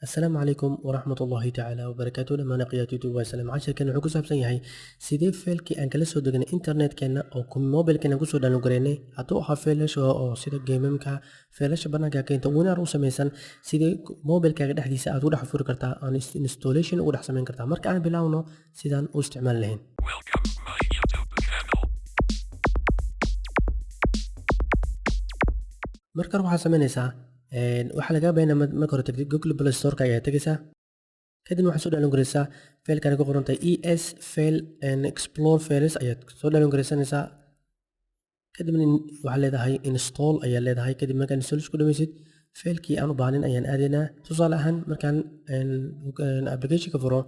السلام عليكم ورحمة الله تعالى وبركاته لما نقيا يوتيوب وسلام عشر كان wuxuu ku saabsan yahay sidee faylkii aan kala soo degnay internet-keena oo mobilkeena kusoo download-gareynay hadduu ahaa faylasha oo sida gamemka faylasha banaanka keenta winrar u samaysan sidee mobilkaaga dhexdiisa aad ugu dhex furi kartaa aan installation ugu dhex samayn kartaa marka aan bilaawno sidaan u isticmaali lahayn Welcome to my YouTube channel. marka hore waxaad samaynaysaa waxaa lagaa baahanyaa marka hore tagtid Google Play Store-ka ayaa tegaysaa kadibna waxaad soo download garaysaa faylkan ay ku qoran tahay es file and explore files ayaad soo download garaysanaysaa kadibna waxaad leedahay install ayaa leedahay kadib markaan install isku dhamaysid faylkii aan u baahnayn ayaan aadaynaa tusaale ahaan markaan applicationka furo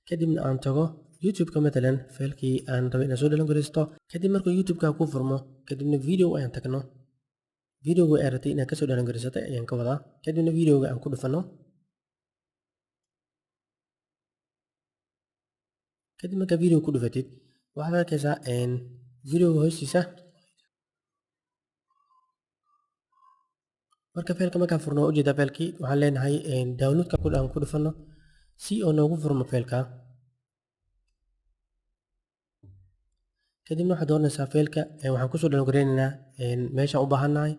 kadibna aan tago youtube-ka matalan faylkii aan rabay inaan soo download garaysto kadib markuu youtube-ka ku furmo kadibna video ayaan tagno videoga ay ratay inaad kasoo download garaysatay ayaan ka wadaa kadibna videoga aan ku dhufano kadib markaa video ku dhufatid waxaad arkaysaa videoga hoostiisa marka faylka markaan furno waa ujeedaa faylkii waxaan leenahay downloadka aan ku dhufano si oo noogu furmo faylka kadibna waxaad dooranaysaa faylka waxaan kusoo download garaynaynaa meeshaan u baahannahay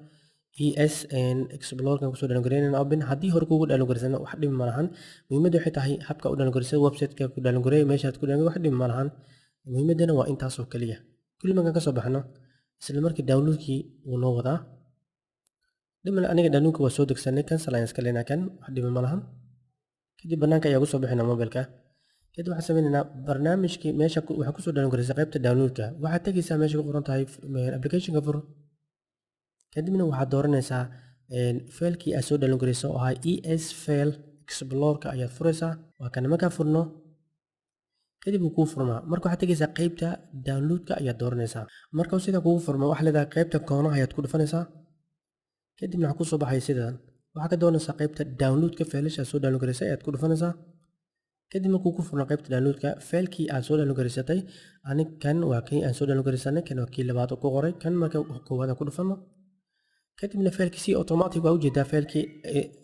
es explorer-kan kusoo download garaynaynaa open haddii hore kuugu download garaysana wax dhib ma lahan muhiimadda waxay tahay habka u download garaysay website-ka ku download garay meeshaad ku download wax dhib ma lahan muhiimaddana waa intaas oo kaliya kulli markaan ka soo baxno isla markii downloadkii wuu noo wadaa dhimale aniga downloadka waa soo degsanay cancel ayaan iska leenaa kan wax dhib ma lahan kadib banaanka ayaa ugu soo bixinaa mobilka kadib waxaan sameynaynaa barnaamijkii meesha waxaa kusoo download garaysay qaybta downloadka waxaad tegaysaa meesha ku qoran tahay applicationka fur kadibna waxaad dooranaysaa faylkii aad soo download garayso oo ahaa es file explorer-ka ayaad furaysaa waa kana markaa furno kadib wuu kuu furmaa marka waxaad tegaysaa qaybta downloadka ayaad dooranaysaa marka sidaa kugu furma waxaa leedahay qaybta koonaha ayaad ku dhufanaysaa kadibna waxaa kusoo baxaya sidan waxaa ka doonaysaa qaybta downloadka faylasha aad soo download garaysay ayaad ku dhufanaysaa kadib markuu ku furno qaybta downloadka faylkii aad soo download garaysatay anig kan waa kii aan soo download garaysanay kan waa kii labaad oo ku qoray kan marka koowaad aan ku dhufano kadibna faylkii si automatic waa ujeedaa faylkii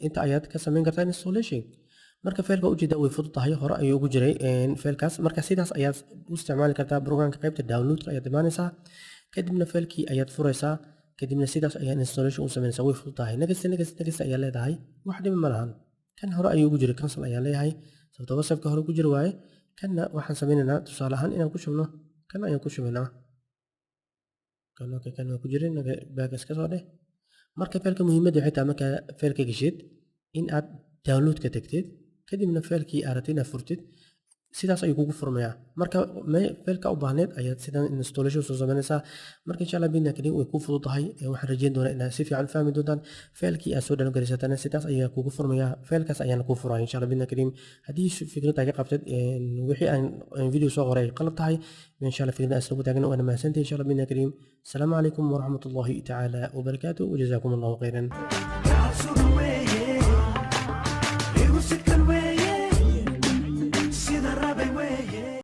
inta ayaad ka samayn kartaa installation marka faylka waa ujeedaa way fudud tahay hore ayuu ugu jiray faylkaas marka sidaas ayaad u isticmaali kartaa programka qaybta downloadka ayaad imaanaysaa kadibna faylkii ayaad furaysaa kadibna sidaas ayaad installation u samaynaysaa way fudud tahay next ayaa leedahay wax dhib ma lahan kan hore ayuu ugu jiray cancel ayaan leeyahay sababtoo whatsappka hore ugu jiri waaye kanna waxaan sameynaynaa tusaale ahaan inaan ku shubno kan ayaan ku shubaynaa kan waa ku jirin baag iska soo dheh marka faylka muhiimadda waxay tahay markaa faylka geshid in aad downloadka tagtid kadibna faylkii aad rabtid inaad furtid sidaas ayuu kugu furmayaa marka faylka u baahneed ayaad sidan installation soo samaynaysaa marka insha allah bidna kadib way kuu fudud tahay waxaan rajeyn doonaa inaad si fiican fahmi doontaan faylkii aad soo download garaysatana sidaas ayaa kugu furmayaa faylkaas ayaana kuu furaya insha allah bidna kadib haddii fikrad aad ka qabtid wixii aan video soo qoray ay qalab tahay insha allah fikrad aan isla taagna waana mahadsantahay insha allah bidna kadib السلام عليكم ورحمة الله تعالى وبركاته وجزاكم الله خيرا